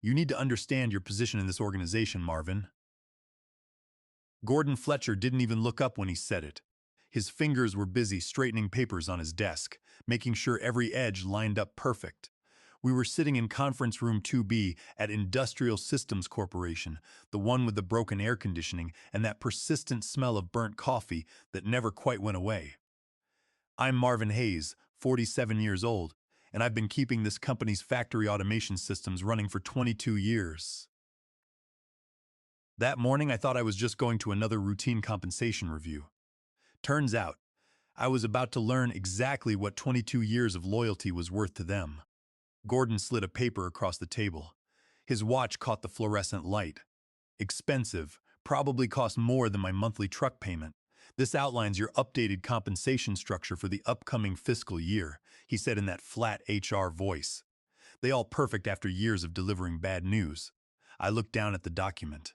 You need to understand your position in this organization, Marvin. Gordon Fletcher didn't even look up when he said it. His fingers were busy straightening papers on his desk, making sure every edge lined up perfect. We were sitting in Conference Room 2B at Industrial Systems Corporation, the one with the broken air conditioning and that persistent smell of burnt coffee that never quite went away. I'm Marvin Hayes, 47 years old, and I've been keeping this company's factory automation systems running for 22 years. That morning, I thought I was just going to another routine compensation review. Turns out, I was about to learn exactly what 22 years of loyalty was worth to them. Gordon slid a paper across the table. His watch caught the fluorescent light. Expensive, probably cost more than my monthly truck payment. This outlines your updated compensation structure for the upcoming fiscal year, he said in that flat HR voice. They all perfect after years of delivering bad news. I looked down at the document.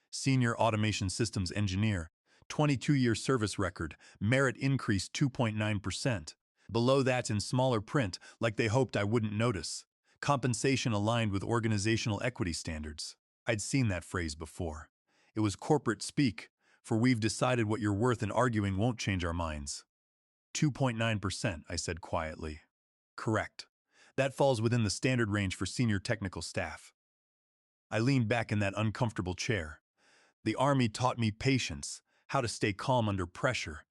Senior Automation Systems Engineer, 22-year service record, merit increase 2.9%. Below that in smaller print, like they hoped I wouldn't notice. Compensation aligned with organizational equity standards. I'd seen that phrase before. It was corporate speak, for we've decided what you're worth and arguing won't change our minds. 2.9%, I said quietly. Correct. That falls within the standard range for senior technical staff. I leaned back in that uncomfortable chair. The Army taught me patience, how to stay calm under pressure.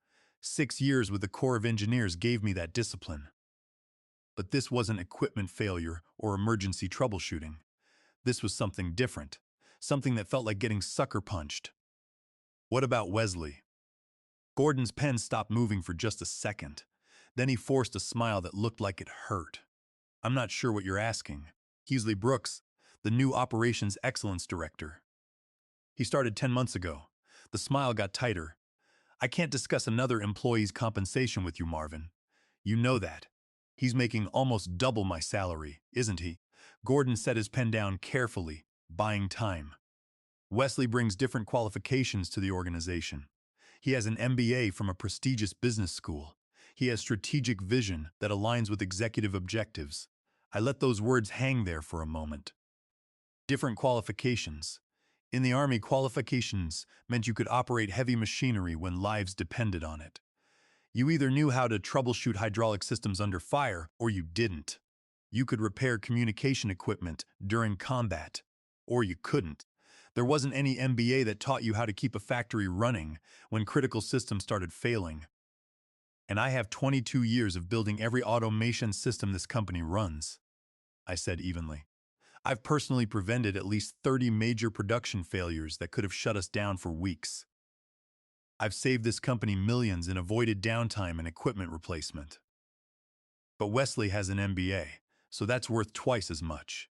6 years with the Corps of Engineers gave me that discipline. But this wasn't equipment failure or emergency troubleshooting. This was something different, something that felt like getting sucker punched. What about Wesley? Gordon's pen stopped moving for just a second. Then he forced a smile that looked like it hurt. I'm not sure what you're asking. Heasley Brooks, the new Operations Excellence Director. He started 10 months ago. The smile got tighter. I can't discuss another employee's compensation with you, Marvin. You know that. He's making almost double my salary, isn't he? Gordon set his pen down carefully, buying time. Wesley brings different qualifications to the organization. He has an MBA from a prestigious business school. He has strategic vision that aligns with executive objectives. I let those words hang there for a moment. Different qualifications. In the Army, qualifications meant you could operate heavy machinery when lives depended on it. You either knew how to troubleshoot hydraulic systems under fire, or you didn't. You could repair communication equipment during combat, or you couldn't. There wasn't any MBA that taught you how to keep a factory running when critical systems started failing. And I have 22 years of building every automation system this company runs, I said evenly. I've personally prevented at least 30 major production failures that could have shut us down for weeks. I've saved this company millions in avoided downtime and equipment replacement. But Wesley has an MBA, so that's worth twice as much.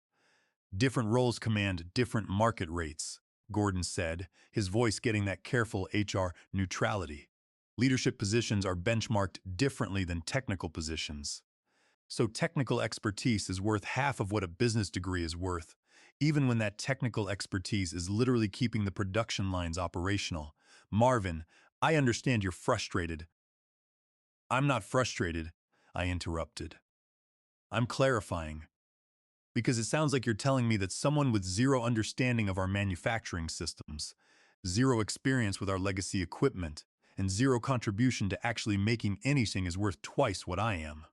Different roles command different market rates, Gordon said, his voice getting that careful HR neutrality. Leadership positions are benchmarked differently than technical positions. So technical expertise is worth half of what a business degree is worth, even when that technical expertise is literally keeping the production lines operational. Marvin, I understand you're frustrated. I'm not frustrated, I interrupted. I'm clarifying. Because it sounds like you're telling me that someone with zero understanding of our manufacturing systems, zero experience with our legacy equipment, and zero contribution to actually making anything is worth twice what I am.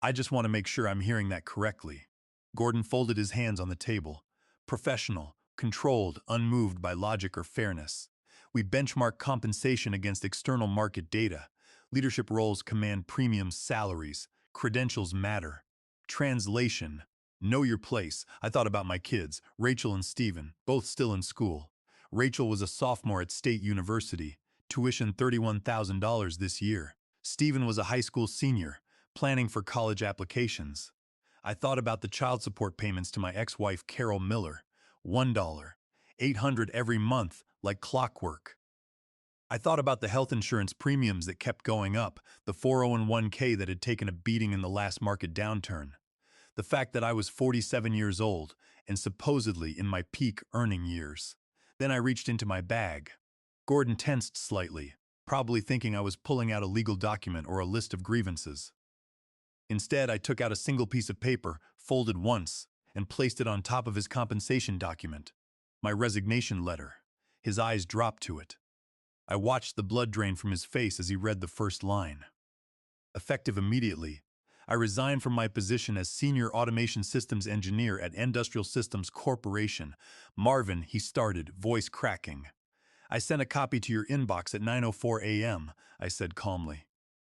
I just want to make sure I'm hearing that correctly. Gordon folded his hands on the table. Professional, controlled, unmoved by logic or fairness. We benchmark compensation against external market data. Leadership roles command premium salaries. Credentials matter. Translation. Know your place. I thought about my kids, Rachel and Steven, both still in school. Rachel was a sophomore at State University. Tuition $31,000 this year. Steven was a high school senior, planning for college applications. I thought about the child support payments to my ex-wife Carol Miller, $1, $800 every month, like clockwork. I thought about the health insurance premiums that kept going up, the 401k that had taken a beating in the last market downturn. The fact that I was 47 years old and supposedly in my peak earning years. Then I reached into my bag. Gordon tensed slightly, probably thinking I was pulling out a legal document or a list of grievances. Instead, I took out a single piece of paper, folded once, and placed it on top of his compensation document. My resignation letter. His eyes dropped to it. I watched the blood drain from his face as he read the first line. Effective immediately, I resigned from my position as Senior Automation Systems Engineer at Industrial Systems Corporation. Marvin, he started, voice cracking. I sent a copy to your inbox at 9:04 a.m., I said calmly.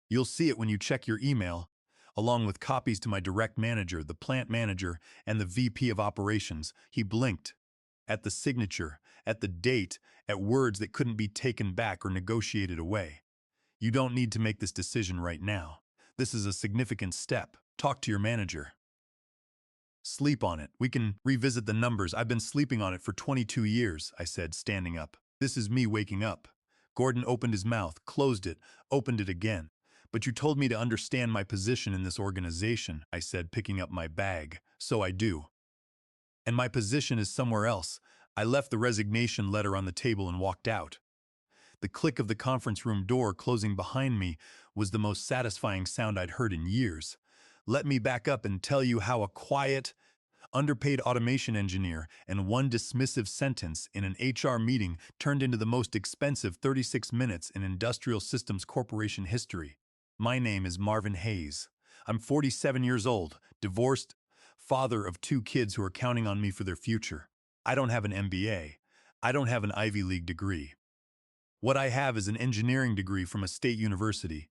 You'll see it when you check your email, along with copies to my direct manager, the plant manager, and the VP of operations. He blinked. At the signature, at the date, at words that couldn't be taken back or negotiated away. You don't need to make this decision right now. This is a significant step. Talk to your manager. Sleep on it. We can revisit the numbers. I've been sleeping on it for 22 years, I said, standing up. This is me waking up. Gordon opened his mouth, closed it, opened it again. But you told me to understand my position in this organization, I said, picking up my bag. So I do. And my position is somewhere else. I left the resignation letter on the table and walked out. The click of the conference room door closing behind me was the most satisfying sound I'd heard in years. Let me back up and tell you how a quiet, underpaid automation engineer and one dismissive sentence in an HR meeting turned into the most expensive 36 minutes in Industrial Systems Corporation history. My name is Marvin Hayes. I'm 47 years old, divorced, father of 2 kids who are counting on me for their future. I don't have an MBA. I don't have an Ivy League degree. What I have is an engineering degree from a state university,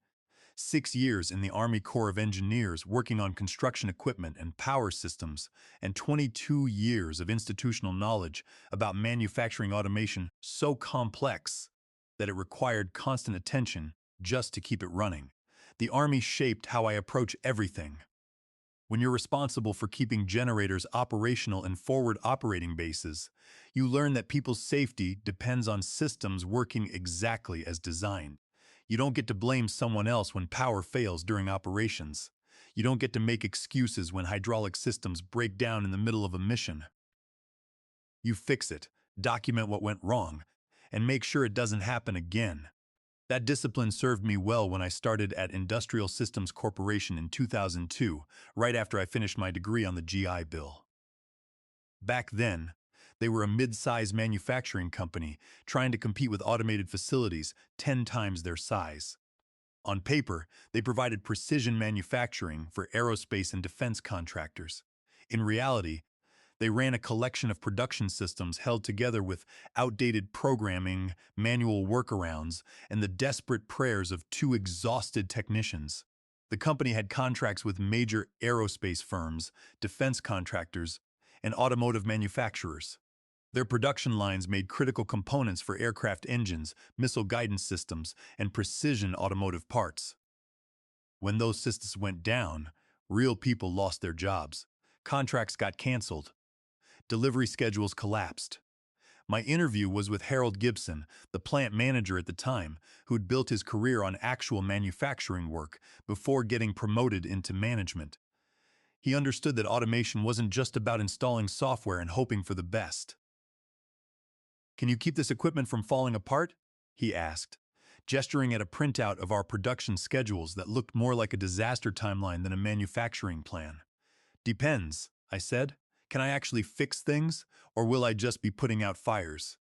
6 years in the Army Corps of Engineers working on construction equipment and power systems, and 22 years of institutional knowledge about manufacturing automation so complex that it required constant attention just to keep it running. The Army shaped how I approach everything. When you're responsible for keeping generators operational and forward operating bases, you learn that people's safety depends on systems working exactly as designed. You don't get to blame someone else when power fails during operations. You don't get to make excuses when hydraulic systems break down in the middle of a mission. You fix it, document what went wrong, and make sure it doesn't happen again. That discipline served me well when I started at Industrial Systems Corporation in 2002, right after I finished my degree on the GI Bill. Back then, they were a mid-size manufacturing company trying to compete with automated facilities 10 times their size. On paper, they provided precision manufacturing for aerospace and defense contractors. In reality, they ran a collection of production systems held together with outdated programming, manual workarounds, and the desperate prayers of 2 exhausted technicians. The company had contracts with major aerospace firms, defense contractors, and automotive manufacturers. Their production lines made critical components for aircraft engines, missile guidance systems, and precision automotive parts. When those systems went down, real people lost their jobs. Contracts got canceled. Delivery schedules collapsed. My interview was with Harold Gibson, the plant manager at the time, who'd built his career on actual manufacturing work before getting promoted into management. He understood that automation wasn't just about installing software and hoping for the best. "Can you keep this equipment from falling apart?" he asked, gesturing at a printout of our production schedules that looked more like a disaster timeline than a manufacturing plan. "Depends," I said. "Can I actually fix things, or will I just be putting out fires?"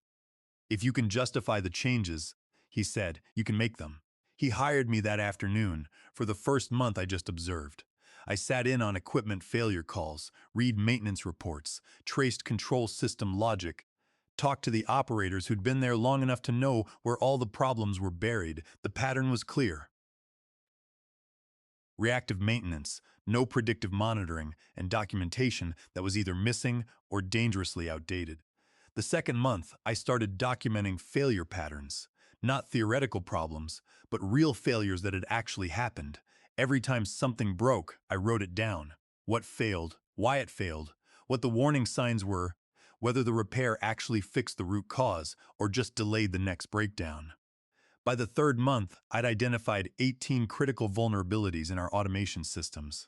"If you can justify the changes," he said, "you can make them." He hired me that afternoon. For the first month, I just observed. I sat in on equipment failure calls, read maintenance reports, traced control system logic, talked to the operators who'd been there long enough to know where all the problems were buried. The pattern was clear. Reactive maintenance, no predictive monitoring, and documentation that was either missing or dangerously outdated. The second month, I started documenting failure patterns, not theoretical problems, but real failures that had actually happened. Every time something broke, I wrote it down. What failed, why it failed, what the warning signs were, whether the repair actually fixed the root cause or just delayed the next breakdown. By the third month, I'd identified 18 critical vulnerabilities in our automation systems.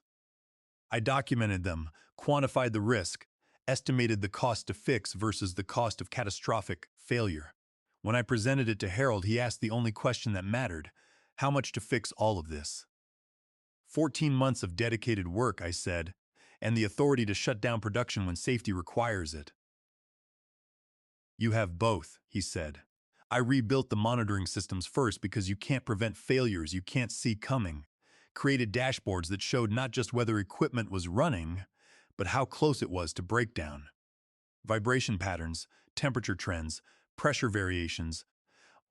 I documented them, quantified the risk, estimated the cost to fix versus the cost of catastrophic failure. When I presented it to Harold, he asked the only question that mattered: how much to fix all of this? 14 months of dedicated work, I said, and the authority to shut down production when safety requires it. You have both, he said. I rebuilt the monitoring systems first because you can't prevent failures you can't see coming. Created dashboards that showed not just whether equipment was running, but how close it was to breakdown. Vibration patterns, temperature trends, pressure variations,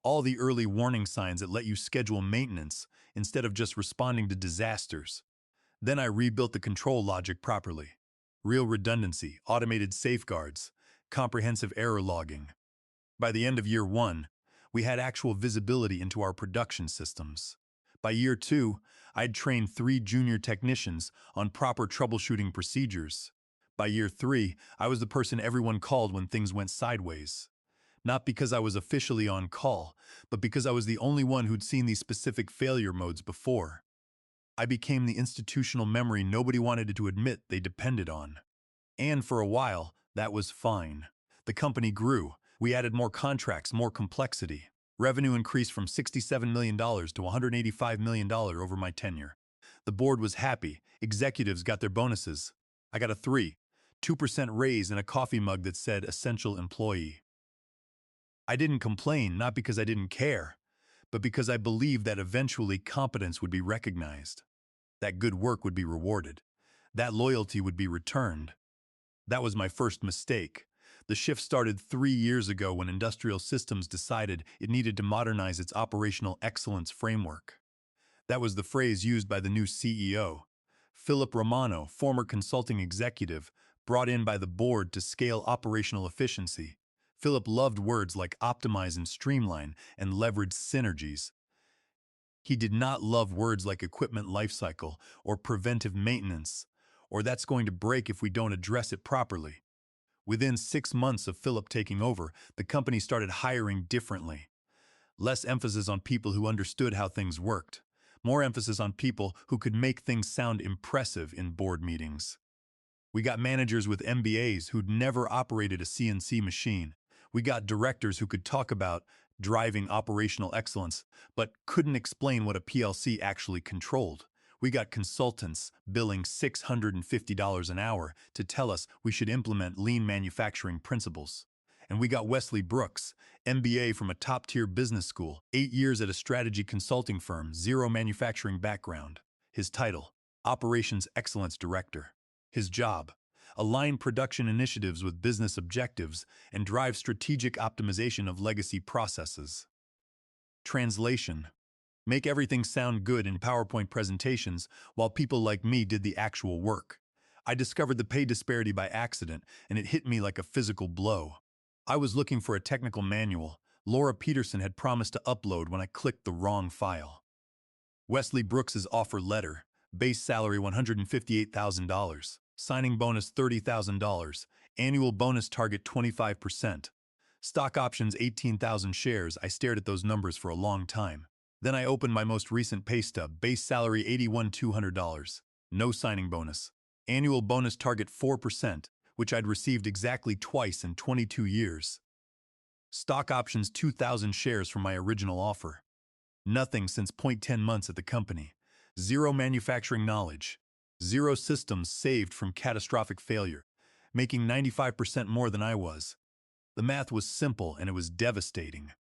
all the early warning signs that let you schedule maintenance instead of just responding to disasters. Then I rebuilt the control logic properly. Real redundancy, automated safeguards, comprehensive error logging. By the end of year 1, we had actual visibility into our production systems. By year 2, I'd trained 3 junior technicians on proper troubleshooting procedures. By year 3, I was the person everyone called when things went sideways. Not because I was officially on call, but because I was the only one who'd seen these specific failure modes before. I became the institutional memory nobody wanted to admit they depended on. And for a while, that was fine. The company grew. We added more contracts, more complexity. Revenue increased from $67 million to $185 million over my tenure. The board was happy. Executives got their bonuses. I got a 2% raise and a coffee mug that said essential employee. I didn't complain, not because I didn't care, but because I believed that eventually competence would be recognized, that good work would be rewarded, that loyalty would be returned. That was my first mistake. The shift started 3 years ago when Industrial Systems decided it needed to modernize its operational excellence framework. That was the phrase used by the new CEO, Philip Romano, former consulting executive, brought in by the board to scale operational efficiency. Philip loved words like optimize and streamline and leverage synergies. He did not love words like equipment lifecycle or preventive maintenance, or that's going to break if we don't address it properly. Within 6 months of Philip taking over, the company started hiring differently. Less emphasis on people who understood how things worked. More emphasis on people who could make things sound impressive in board meetings. We got managers with MBAs who'd never operated a CNC machine. We got directors who could talk about driving operational excellence, but couldn't explain what a PLC actually controlled. We got consultants billing $650 an hour to tell us we should implement lean manufacturing principles. And we got Wesley Brooks, MBA from a top-tier business school, 8 years at a strategy consulting firm, 0 manufacturing background. His title, Operations Excellence Director. His job, align production initiatives with business objectives and drive strategic optimization of legacy processes. Translation. Make everything sound good in PowerPoint presentations while people like me did the actual work. I discovered the pay disparity by accident, and it hit me like a physical blow. I was looking for a technical manual Laura Peterson had promised to upload when I clicked the wrong file. Wesley Brooks's offer letter, base salary $158,000, signing bonus $30,000, annual bonus target 25%. Stock options 18,000 shares. I stared at those numbers for a long time. Then I opened my most recent pay stub, base salary $81,200, no signing bonus. Annual bonus target 4%, which I'd received exactly twice in 22 years. Stock options 2,000 shares from my original offer. Nothing since 10 months at the company. 0 manufacturing knowledge. 0 systems saved from catastrophic failure, making 95% more than I was. The math was simple and it was devastating.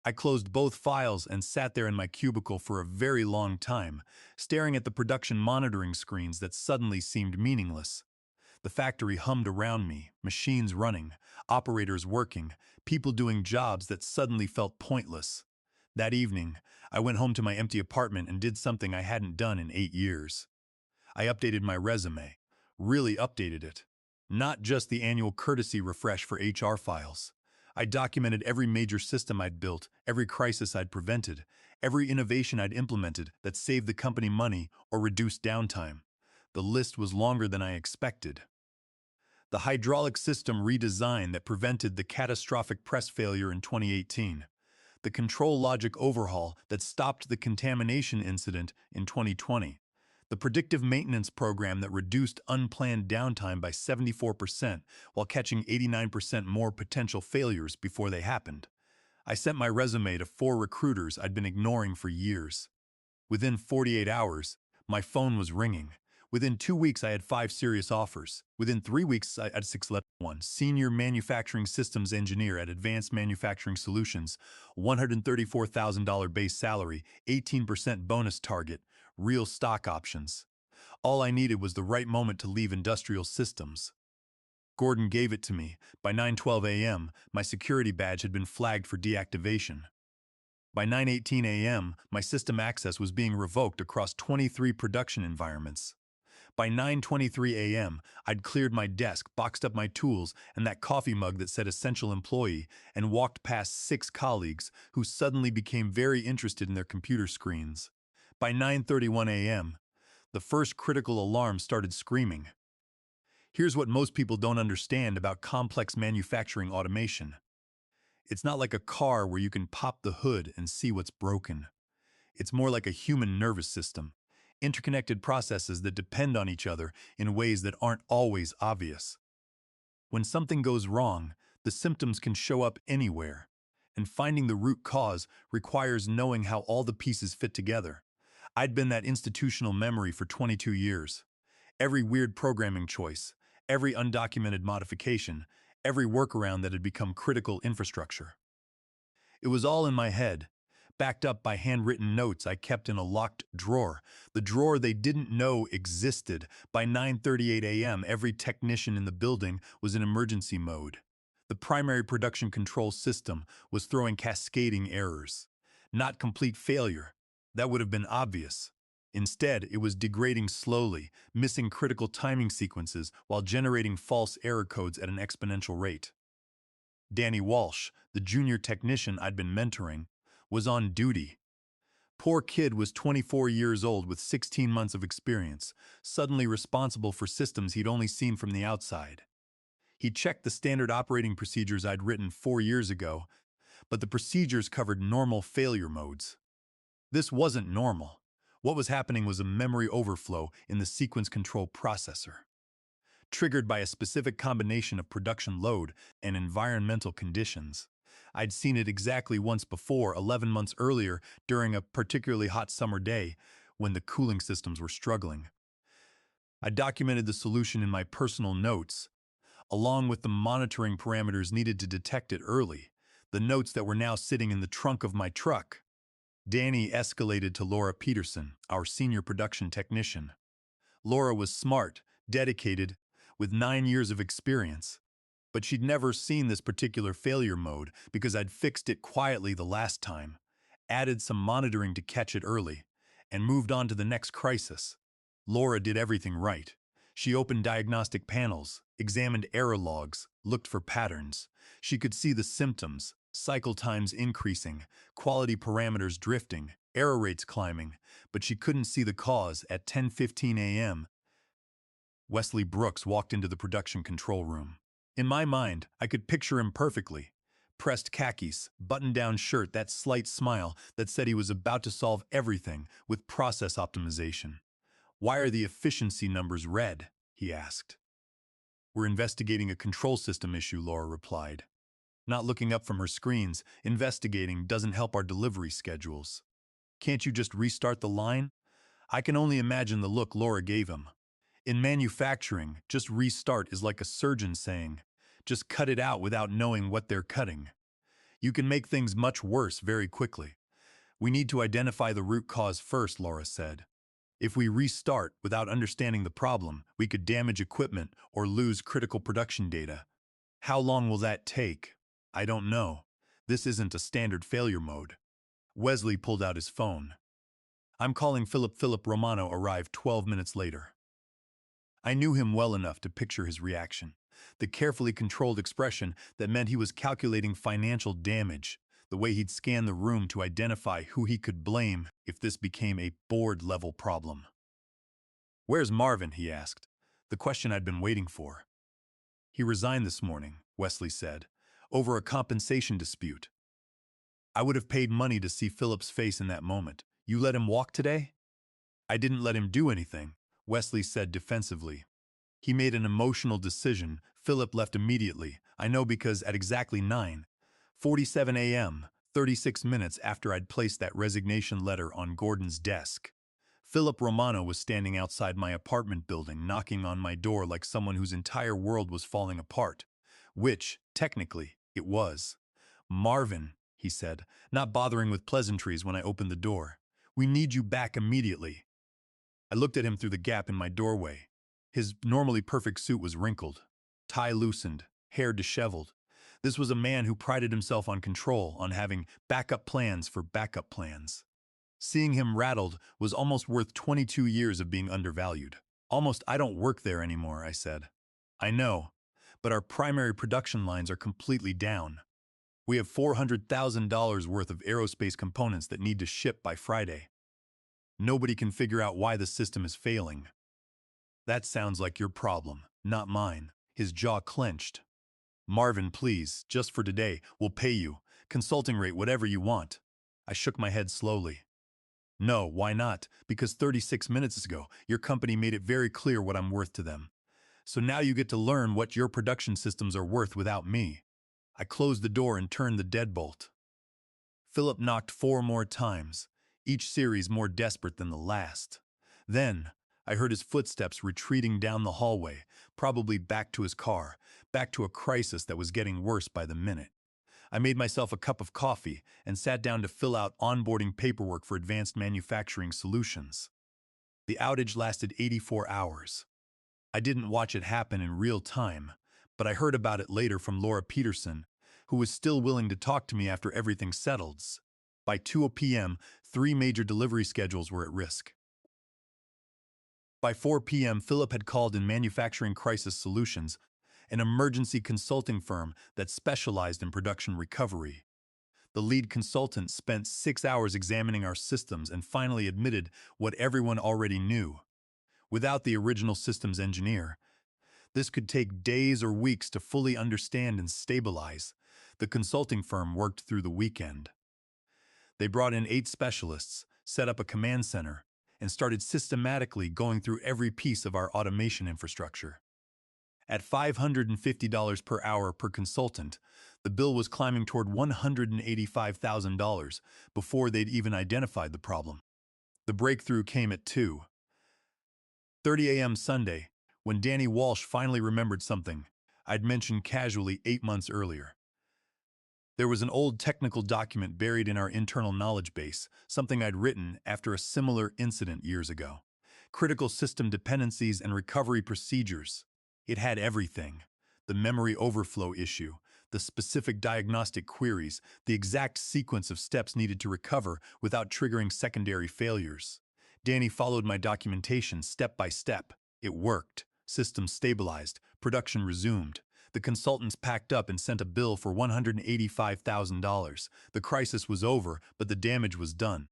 I closed both files and sat there in my cubicle for a very long time, staring at the production monitoring screens that suddenly seemed meaningless. The factory hummed around me, machines running, operators working, people doing jobs that suddenly felt pointless. That evening, I went home to my empty apartment and did something I hadn't done in 8 years. I updated my resume, really updated it. Not just the annual courtesy refresh for HR files. I documented every major system I'd built, every crisis I'd prevented, every innovation I'd implemented that saved the company money or reduced downtime. The list was longer than I expected. The hydraulic system redesign that prevented the catastrophic press failure in 2018. The control logic overhaul that stopped the contamination incident in 2020. The predictive maintenance program that reduced unplanned downtime by 74% while catching 89% more potential failures before they happened. I sent my resume to 4 recruiters I'd been ignoring for years. Within 48 hours, my phone was ringing. Within 2 weeks, I had 5 serious offers. Within 3 weeks, I had 6 left. One senior manufacturing systems engineer at Advanced Manufacturing Solutions, $134,000 base salary, 18% bonus target, real stock options. All I needed was the right moment to leave Industrial Systems. Gordon gave it to me. By 9:12 a.m., my security badge had been flagged for deactivation. By 9:18 a.m., my system access was being revoked across 23 production environments. By 9:23 a.m., I'd cleared my desk, boxed up my tools and that coffee mug that said essential employee, and walked past 6 colleagues who suddenly became very interested in their computer screens. By 9:31 a.m., the first critical alarm started screaming. Here's what most people don't understand about complex manufacturing automation. It's not like a car where you can pop the hood and see what's broken. It's more like a human nervous system, interconnected processes that depend on each other in ways that aren't always obvious. When something goes wrong, the symptoms can show up anywhere, and finding the root cause requires knowing how all the pieces fit together. I'd been that institutional memory for 22 years. Every weird programming choice, every undocumented modification, every workaround that had become critical infrastructure. It was all in my head, backed up by handwritten notes I kept in a locked drawer, the drawer they didn't know existed. By 9:38 a.m., every technician in the building was in emergency mode. The primary production control system was throwing cascading errors. Not complete failure. That would have been obvious. Instead, it was degrading slowly, missing critical timing sequences while generating false error codes at an exponential rate. Danny Walsh, the junior technician I'd been mentoring, was on duty. Poor kid was 24 years old with 16 months of experience, suddenly responsible for systems he'd only seen from the outside. He checked the standard operating procedures I'd written 4 years ago, but the procedures covered normal failure modes. This wasn't normal. What was happening was a memory overflow in the sequence control processor, triggered by a specific combination of production load and environmental conditions. I'd seen it exactly once before, 11 months earlier, during a particularly hot summer day when the cooling systems were struggling. I documented the solution in my personal notes, along with the monitoring parameters needed to detect it early, the notes that were now sitting in the trunk of my truck. Danny escalated to Laura Peterson, our senior production technician. Laura was smart, dedicated, with 9 years of experience. But she'd never seen this particular failure mode because I'd fixed it quietly the last time, added some monitoring to catch it early, and moved on to the next crisis. Laura did everything right. She opened diagnostic panels, examined error logs, looked for patterns. She could see the symptoms, cycle times increasing, quality parameters drifting, error rates climbing, but she couldn't see the cause. At 10:15 a.m., Wesley Brooks walked into the production control room. In my mind, I could picture him perfectly. Pressed khakis, button-down shirt, that slight smile that said he was about to solve everything with process optimization. "Why are the efficiency numbers red?" he asked. "We're investigating a control system issue," Laura replied. Not looking up from her screens, investigating doesn't help our delivery schedules. "Can't you just restart the line?" I can only imagine the look Laura gave him. In manufacturing, just restart is like a surgeon saying, just cut it out without knowing what they're cutting. You can make things much worse very quickly. "We need to identify the root cause first," Laura said. "If we restart without understanding the problem, we could damage equipment or lose critical production data. How long will that take? I don't know. This isn't a standard failure mode." Wesley pulled out his phone. "I'm calling Philip." Philip Romano arrived 12 minutes later. I knew him well enough to picture his reaction. The carefully controlled expression that meant he was calculating financial damage, the way he'd scan the room to identify who he could blame if this became a board-level problem. "Where's Marvin?" he asked, the question I'd been waiting for. "He resigned this morning," Wesley said, "over a compensation dispute." I would have paid money to see Philip's face in that moment. "You let him walk today?" "I didn't let him do anything," Wesley said defensively. "He made an emotional decision." Philip left immediately. I know because at exactly 9:47 a.m., 36 minutes after I'd placed that resignation letter on Gordon's desk, Philip Romano was standing outside my apartment building, knocking on my door like someone whose entire world was falling apart. Which, technically, it was. "Marvin," he said, not bothering with pleasantries when I opened the door. "We need you back immediately." I looked at him through the gap in my doorway. His normally perfect suit was wrinkled, tie loosened, hair disheveled. This was a man who prided himself on control, on having backup plans for backup plans. Seeing him rattled was almost worth 22 years of being undervalued. "Almost I don't work there anymore," I said. "I know, but our primary production lines are completely down. We have $400,000 worth of aerospace components that need to ship by Friday. Nobody can figure out why the system is failing." "That sounds like your problem, not mine." His jaw clenched. "Marvin, please, just for today, we'll pay you. Consulting rate, whatever you want." I shook my head slowly. "No, why not? Because 36 minutes ago, your company made it very clear what I'm worth to them. So now you get to learn what your production systems are worth without me." I closed the door and turned the deadbolt. Philip knocked 4 more times, each series more desperate than the last. Then, I heard his footsteps retreating down the hallway, probably back to his car, back to a crisis that was getting worse by the minute. I made myself a cup of coffee and sat down to fill out onboarding paperwork for Advanced Manufacturing Solutions. The outage lasted 84 hours. I didn't watch it happen in real time, but I heard about it later from Laura Peterson, who was still willing to talk to me after everything settled. By 2 p.m., 3 major delivery schedules were at risk. By 4 p.m., Philip had called in Manufacturing Crisis Solutions, an emergency consulting firm that specialized in production recovery. The lead consultant spent 6 hours examining our systems and finally admitted what everyone already knew. Without the original systems engineer, this could take days or weeks to fully understand and stabilize. The consulting firm worked through the weekend. They brought in 8 specialists, set up a command center, and started systematically going through every piece of our automation infrastructure. At $550 per hour per consultant, the bill was climbing toward $185,000 before they'd even identified the problem. The breakthrough came at 2:30 a.m. Sunday, when Danny Walsh finally remembered something I'd mentioned casually 8 months earlier. There was an old technical document buried in our internal knowledge base, something I'd written after a similar incident years ago. Critical system dependencies and recovery procedures. It had everything. The memory overflow issue, the specific diagnostic queries, the exact sequence of steps needed to recover without triggering secondary failures. Danny followed my documentation step by step. It worked. Systems stabilized. Production resumed. The consultants packed up and sent a bill for $185,000. The crisis was over, but the damage was done.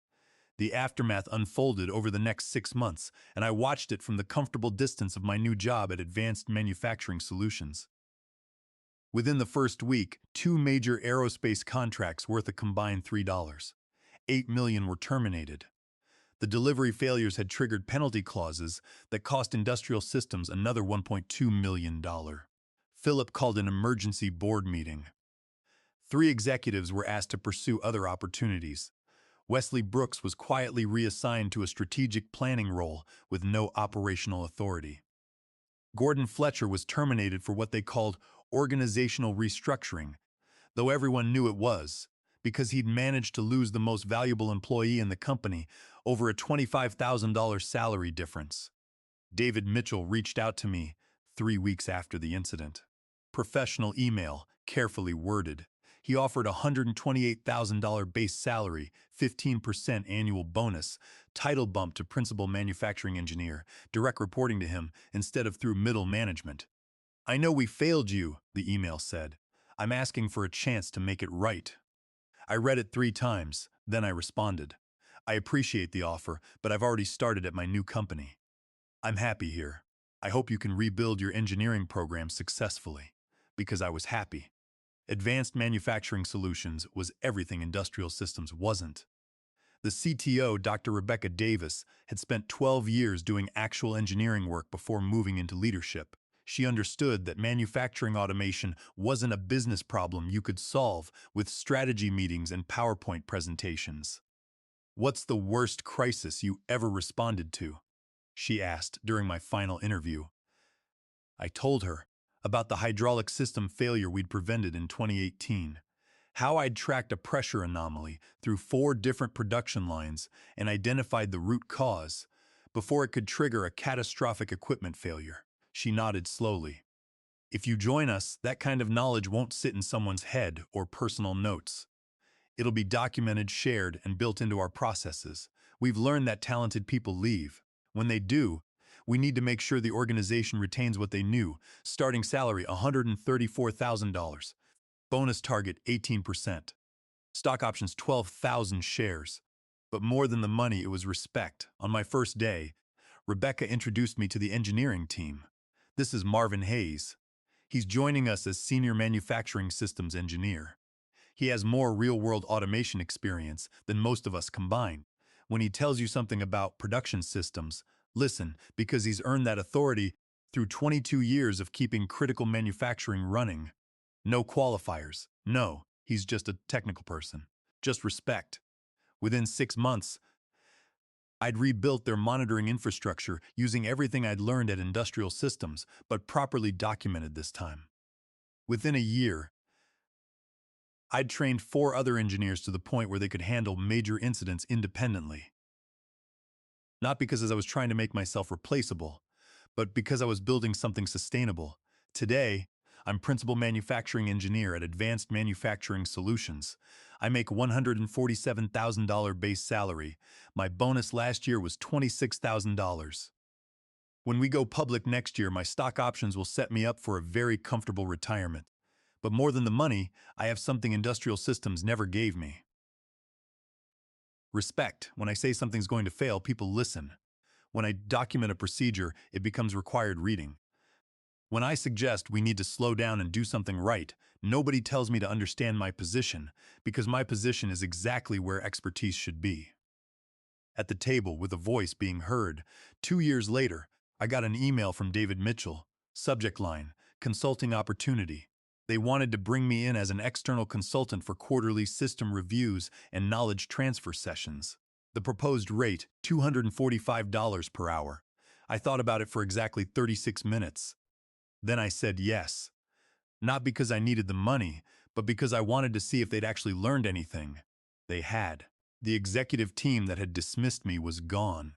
The aftermath unfolded over the next 6 months, and I watched it from the comfortable distance of my new job at Advanced Manufacturing Solutions. Within the first week, 2 major aerospace contracts worth a combined $3.8 million were terminated. The delivery failures had triggered penalty clauses that cost Industrial Systems another $1.2 million. Philip called an emergency board meeting. 3 executives were asked to pursue other opportunities. Wesley Brooks was quietly reassigned to a strategic planning role with no operational authority. Gordon Fletcher was terminated for what they called organizational restructuring, though everyone knew it was, because he'd managed to lose the most valuable employee in the company over a $25,000 salary difference. David Mitchell reached out to me 3 weeks after the incident. Professional email, carefully worded. He offered a $128,000 base salary, 15% annual bonus, title bump to principal manufacturing engineer, direct reporting to him instead of through middle management. "I know we failed you," the email said. "I'm asking for a chance to make it right." I read it 3 times, then I responded. "I appreciate the offer, but I've already started at my new company. I'm happy here. I hope you can rebuild your engineering program successfully." Because I was happy. Advanced Manufacturing Solutions was everything Industrial Systems wasn't. The CTO, Dr. Rebecca Davis, had spent 12 years doing actual engineering work before moving into leadership. She understood that manufacturing automation wasn't a business problem you could solve with strategy meetings and PowerPoint presentations. What's the worst crisis you ever responded to? She asked during my final interview. I told her about the hydraulic system failure we'd prevented in 2018, how I'd tracked a pressure anomaly through 4 different production lines and identified the root cause before it could trigger a catastrophic equipment failure. She nodded slowly. If you join us, that kind of knowledge won't sit in someone's head or personal notes. It'll be documented, shared, and built into our processes. We've learned that talented people leave. When they do, we need to make sure the organization retains what they knew. Starting salary $134,000. Bonus target 18%. Stock options 12,000 shares. But more than the money, it was respect. On my first day, Rebecca introduced me to the engineering team. This is Marvin Hayes. He's joining us as Senior Manufacturing Systems Engineer. He has more real-world automation experience than most of us combined. When he tells you something about production systems, listen, because he's earned that authority through 22 years of keeping critical manufacturing running. No qualifiers. No, he's just a technical person. Just respect. Within 6 months, I'd rebuilt their monitoring infrastructure using everything I'd learned at Industrial Systems, but properly documented this time. Within a year, I'd trained 4 other engineers to the point where they could handle major incidents independently. Not because I was trying to make myself replaceable, but because I was building something sustainable. Today, I'm Principal Manufacturing Engineer at Advanced Manufacturing Solutions. I make $147,000 base salary. My bonus last year was $26,000. When we go public next year, my stock options will set me up for a very comfortable retirement. But more than the money, I have something Industrial Systems never gave me. Respect. When I say something's going to fail, people listen. When I document a procedure, it becomes required reading. When I suggest we need to slow down and do something right, nobody tells me to understand my position, because my position is exactly where expertise should be. At the table, with a voice being heard, 2 years later, I got an email from David Mitchell. Subject line, consulting opportunity. They wanted to bring me in as an external consultant for quarterly system reviews and knowledge transfer sessions. The proposed rate, $245 per hour. I thought about it for exactly 36 minutes. Then I said yes. Not because I needed the money, but because I wanted to see if they'd actually learned anything. They had. The executive team that had dismissed me was gone.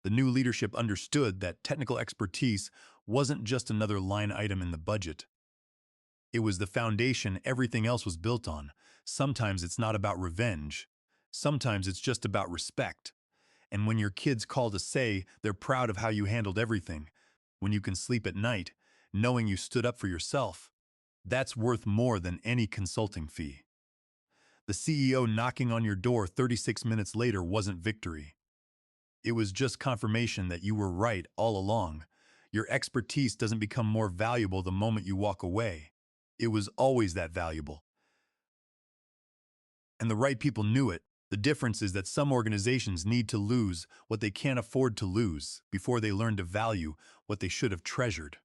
The new leadership understood that technical expertise wasn't just another line item in the budget. It was the foundation everything else was built on. Sometimes it's not about revenge. Sometimes it's just about respect. And when your kids call to say they're proud of how you handled everything, when you can sleep at night, knowing you stood up for yourself, that's worth more than any consulting fee. The CEO knocking on your door 36 minutes later wasn't victory. It was just confirmation that you were right all along. Your expertise doesn't become more valuable the moment you walk away. It was always that valuable. And the right people knew it. The difference is that some organizations need to lose what they can't afford to lose before they learn to value what they should have treasured.